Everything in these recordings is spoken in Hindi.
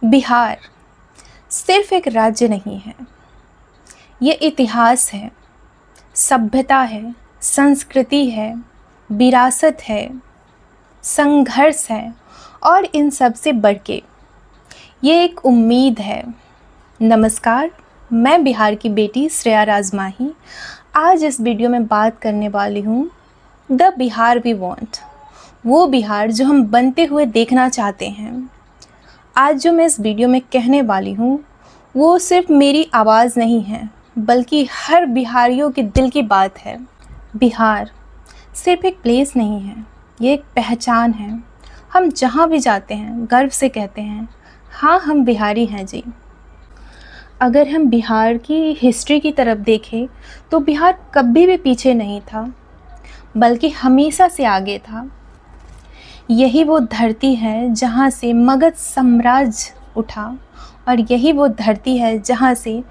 बिहार सिर्फ एक राज्य नहीं है, ये इतिहास है, सभ्यता है, संस्कृति है, विरासत है, संघर्ष है और इन सब से बढ़ के ये एक उम्मीद है। नमस्कार, मैं बिहार की बेटी श्रेया राजमाही आज इस वीडियो में बात करने वाली हूँ द बिहार वी वांट, वो बिहार जो हम बनते हुए देखना चाहते हैं। आज जो मैं इस वीडियो में कहने वाली हूँ वो सिर्फ मेरी आवाज़ नहीं है, बल्कि हर बिहारियों के दिल की बात है। बिहार सिर्फ एक प्लेस नहीं है, ये एक पहचान है। हम जहाँ भी जाते हैं गर्व से कहते हैं, हाँ हम बिहारी हैं जी। अगर हम बिहार की हिस्ट्री की तरफ देखें तो बिहार कभी भी पीछे नहीं था, बल्कि हमेशा से आगे था। यही वो धरती है जहाँ से मगध साम्राज्य उठा और यही वो धरती है जहाँ से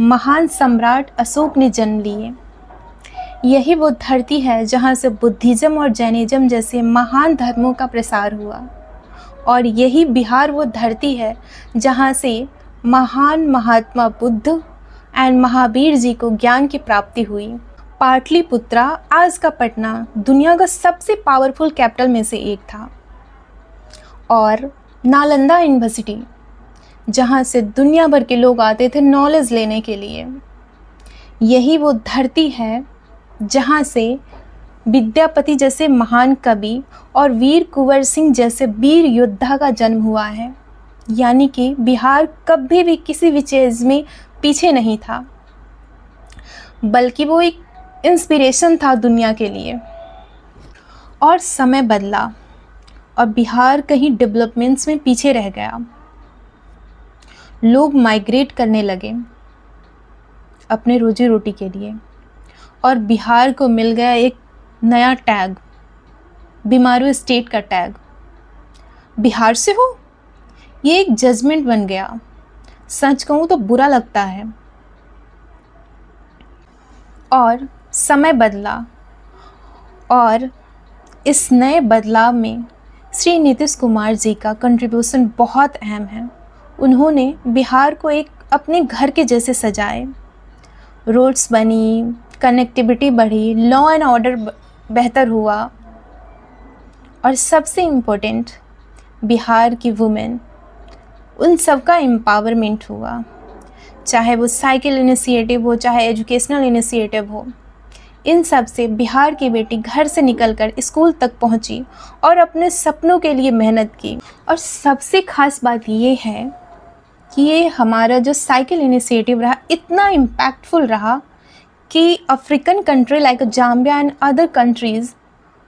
महान सम्राट अशोक ने जन्म लिए। यही वो धरती है जहाँ से बुद्धिज़्म और जैनिज़्म जैसे महान धर्मों का प्रसार हुआ। और यही बिहार वो धरती है जहाँ से महान महात्मा बुद्ध एंड महावीर जी को ज्ञान की प्राप्ति हुई। पाटलिपुत्रा, आज का पटना, दुनिया का सबसे पावरफुल कैपिटल में से एक था। और नालंदा यूनिवर्सिटी, जहाँ से दुनिया भर के लोग आते थे नॉलेज लेने के लिए। यही वो धरती है जहाँ से विद्यापति जैसे महान कवि और वीर कुंवर सिंह जैसे वीर योद्धा का जन्म हुआ है। यानी कि बिहार कभी भी किसी भी चीज़ में पीछे नहीं था, बल्कि वो एक इंस्पिरेशन था दुनिया के लिए। और समय बदला और बिहार कहीं डेवलपमेंट्स में पीछे रह गया। लोग माइग्रेट करने लगे अपने रोजी रोटी के लिए और बिहार को मिल गया एक नया टैग, बीमारू स्टेट का टैग। बिहार से हो, ये एक जजमेंट बन गया। सच कहूँ तो बुरा लगता है। और समय बदला और इस नए बदलाव में श्री नीतीश कुमार जी का कंट्रीब्यूशन बहुत अहम है। उन्होंने बिहार को एक अपने घर के जैसे सजाए। रोड्स बनी, कनेक्टिविटी बढ़ी, लॉ एंड ऑर्डर बेहतर हुआ और सबसे इम्पोर्टेंट बिहार की वुमेन, उन सब का एम्पावरमेंट हुआ। चाहे वो साइकिल इनिशिएटिव हो, चाहे एजुकेशनल इनिशिएटिव हो, इन सब से बिहार की बेटी घर से निकलकर स्कूल तक पहुंची और अपने सपनों के लिए मेहनत की। और सबसे ख़ास बात ये है कि ये हमारा जो साइकिल इनिशिएटिव रहा इतना इम्पैक्टफुल रहा कि African country like Zambia and other countries,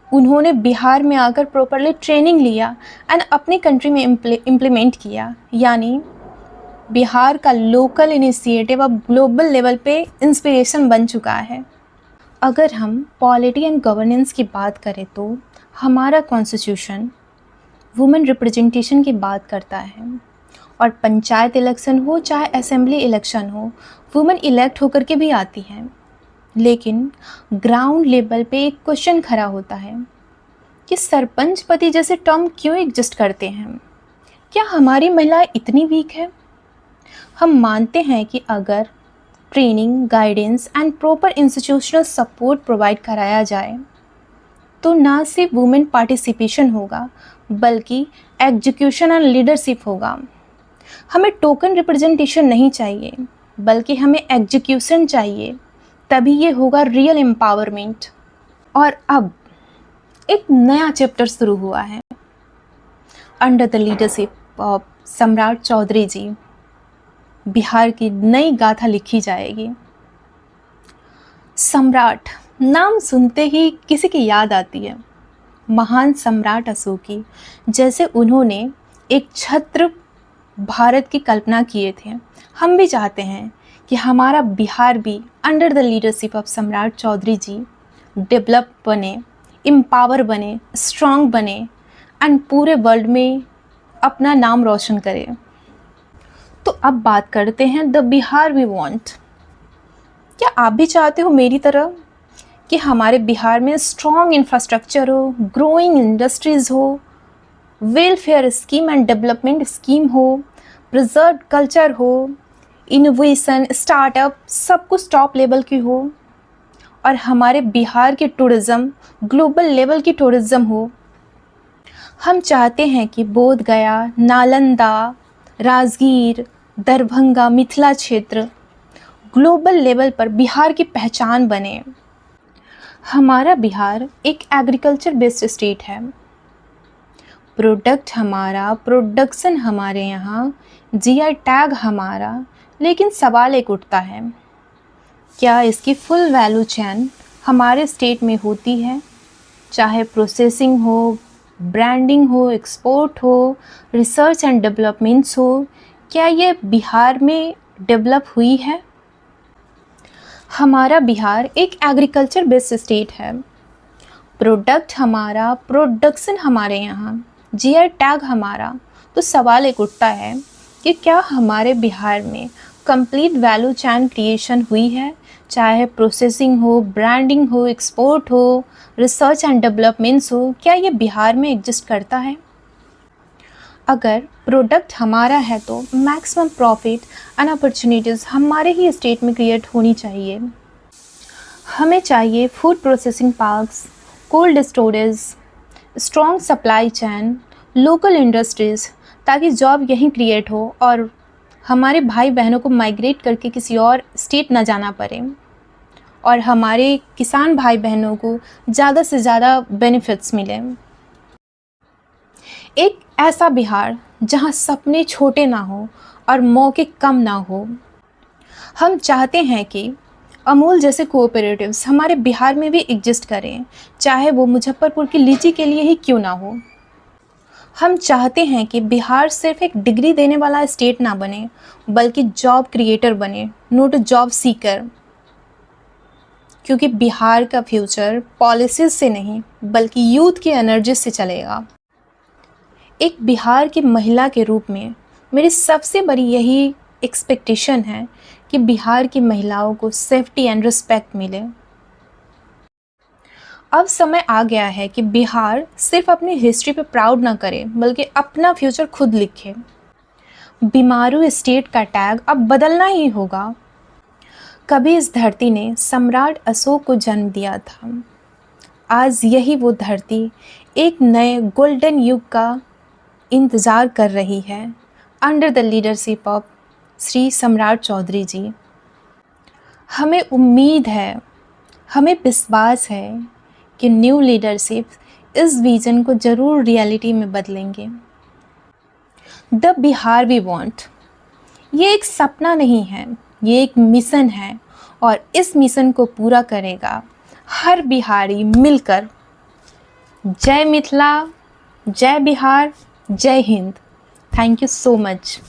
उन्होंने बिहार में आकर प्रॉपरली ट्रेनिंग लिया एंड अपनी कंट्री में इम्प्लीमेंट किया। यानी बिहार का लोकल इनिशिएटिव अब ग्लोबल लेवल पे इंस्पिरेशन बन चुका है। अगर हम पॉलिटी एंड गवर्नेंस की बात करें तो हमारा कॉन्स्टिट्यूशन वुमेन रिप्रेजेंटेशन की बात करता है। और पंचायत इलेक्शन हो चाहे असेंबली इलेक्शन हो, वुमेन इलेक्ट होकर के भी आती हैं। लेकिन ग्राउंड लेवल पे एक क्वेश्चन खड़ा होता है कि सरपंच पति जैसे टर्म क्यों एग्जिस्ट करते हैं? क्या हमारी महिलाएं इतनी वीक है? हम मानते हैं कि अगर training, guidance and proper institutional support provide कराया जाए तो ना सिर्फ वुमेन पार्टिसिपेशन होगा, बल्कि एग्जीक्यूशन एंड लीडरशिप होगा। हमें टोकन रिप्रेजेंटेशन नहीं चाहिए, बल्कि हमें एग्जीक्यूशन चाहिए, तभी ये होगा रियल एम्पावरमेंट। और अब एक नया चैप्टर शुरू हुआ है अंडर द लीडरशिप ऑफ सम्राट चौधरी जी। बिहार की नई गाथा लिखी जाएगी। सम्राट नाम सुनते ही किसी की याद आती है महान सम्राट अशोक की। जैसे उन्होंने एक छत्र भारत की कल्पना किए थे, हम भी चाहते हैं कि हमारा बिहार भी अंडर द लीडरशिप ऑफ सम्राट चौधरी जी डेवलप बने, एम्पावर बने, स्ट्रॉन्ग बने एंड पूरे वर्ल्ड में अपना नाम रोशन करे। तो अब बात करते हैं द बिहार वी वांट। क्या आप भी चाहते हो मेरी तरह कि हमारे बिहार में स्ट्रॉन्ग इंफ्रास्ट्रक्चर हो, ग्रोइंग इंडस्ट्रीज़ हो, welfare scheme and development scheme हो, प्रिजर्व कल्चर हो, इनोवेशन, स्टार्टअप सब कुछ टॉप लेवल की हो और हमारे बिहार की टूरिज़्म ग्लोबल लेवल की टूरिज़्म हो। हम चाहते हैं कि बोध गया, नालंदा, राजगीर, दरभंगा, मिथिला क्षेत्र ग्लोबल लेवल पर बिहार की पहचान बने। हमारा बिहार एक एग्रीकल्चर बेस्ड स्टेट है। प्रोडक्ट हमारा, प्रोडक्शन हमारे यहाँ, जीआई टैग हमारा, लेकिन सवाल एक उठता है, क्या इसकी फुल वैल्यू चेन हमारे स्टेट में होती है? चाहे प्रोसेसिंग हो, ब्रांडिंग हो, एक्सपोर्ट हो, रिसर्च एंड डेवलपमेंट्स हो, क्या ये बिहार में डेवलप हुई है? हमारा बिहार एक एग्रीकल्चर बेस्ड स्टेट है। प्रोडक्ट हमारा, प्रोडक्शन हमारे यहाँ, जीआई टैग हमारा, तो सवाल एक उठता है कि क्या हमारे बिहार में कंप्लीट वैल्यू चेन क्रिएशन हुई है? चाहे प्रोसेसिंग हो, ब्रांडिंग हो, एक्सपोर्ट हो, रिसर्च एंड डेवलपमेंट्स हो, क्या ये बिहार में एग्जिस्ट करता है? अगर प्रोडक्ट हमारा है तो मैक्सिमम प्रॉफिट एंड अपॉर्चुनिटीज़ हमारे ही स्टेट में क्रिएट होनी चाहिए। हमें चाहिए food processing parks, cold storage, strong supply chain, local industries, ताकि जॉब यहीं क्रिएट हो और हमारे भाई बहनों को माइग्रेट करके किसी और स्टेट ना जाना पड़े और हमारे किसान भाई बहनों को ज़्यादा से ज़्यादा बेनिफिट्स मिले। एक ऐसा बिहार जहां सपने छोटे ना हो और मौके कम ना हो। हम चाहते हैं कि अमूल जैसे कोऑपरेटिव्स हमारे बिहार में भी एग्जिस्ट करें, चाहे वो मुजफ्फरपुर की लीची के लिए ही क्यों ना हो। हम चाहते हैं कि बिहार सिर्फ एक डिग्री देने वाला स्टेट ना बने, बल्कि जॉब क्रिएटर बने, नॉट जॉब सीकर। क्योंकि बिहार का फ्यूचर पॉलिसीज से नहीं बल्कि यूथ की एनर्जी से चलेगा। एक बिहार की महिला के रूप में मेरी सबसे बड़ी यही एक्सपेक्टेशन है कि बिहार की महिलाओं को सेफ्टी एंड रिस्पेक्ट मिले। अब समय आ गया है कि बिहार सिर्फ अपनी हिस्ट्री पे प्राउड ना करे, बल्कि अपना फ्यूचर खुद लिखे। बीमारू स्टेट का टैग अब बदलना ही होगा। कभी इस धरती ने सम्राट अशोक को जन्म दिया था। आज यही वो धरती एक नए गोल्डन युग का इंतज़ार कर रही है under the leadership of Shri सम्राट चौधरी जी। हमें उम्मीद है, हमें विश्वास है कि न्यू लीडरशिप इस विज़न को ज़रूर रियलिटी में बदलेंगे। द बिहार वी वांट, ये एक सपना नहीं है, ये एक मिशन है और इस मिशन को पूरा करेगा हर बिहारी मिलकर। जय मिथिला, जय बिहार, जय Hind. Thank you so much.